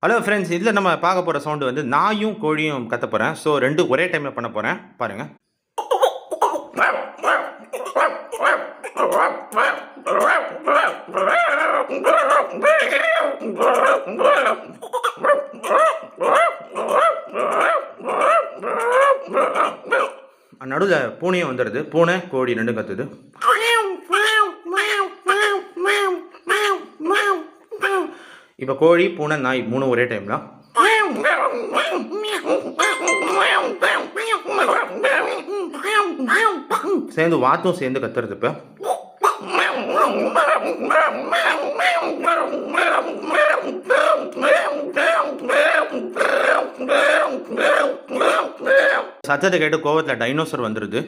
Hello friends, இதில் நம்ம பார்க்க போகிற சவுண்டு வந்து நாயும் கோழியும் கத்த போகிறேன். ஸோ ரெண்டும் ஒரே டைமில் பண்ண போகிறேன், பாருங்கள். நடுவில் பூனையும் வந்துடுது. பூனை கோழி ரெண்டும் கத்துது. இப்போ கோழி பூனை நாய் மூணு ஒரே டைம்ல சேர்ந்து வாத்தும் சேர்ந்து கத்துறது. இப்போ சத்தத்தை கேட்டு கோவத்தில் டைனோசர் வந்துடுது.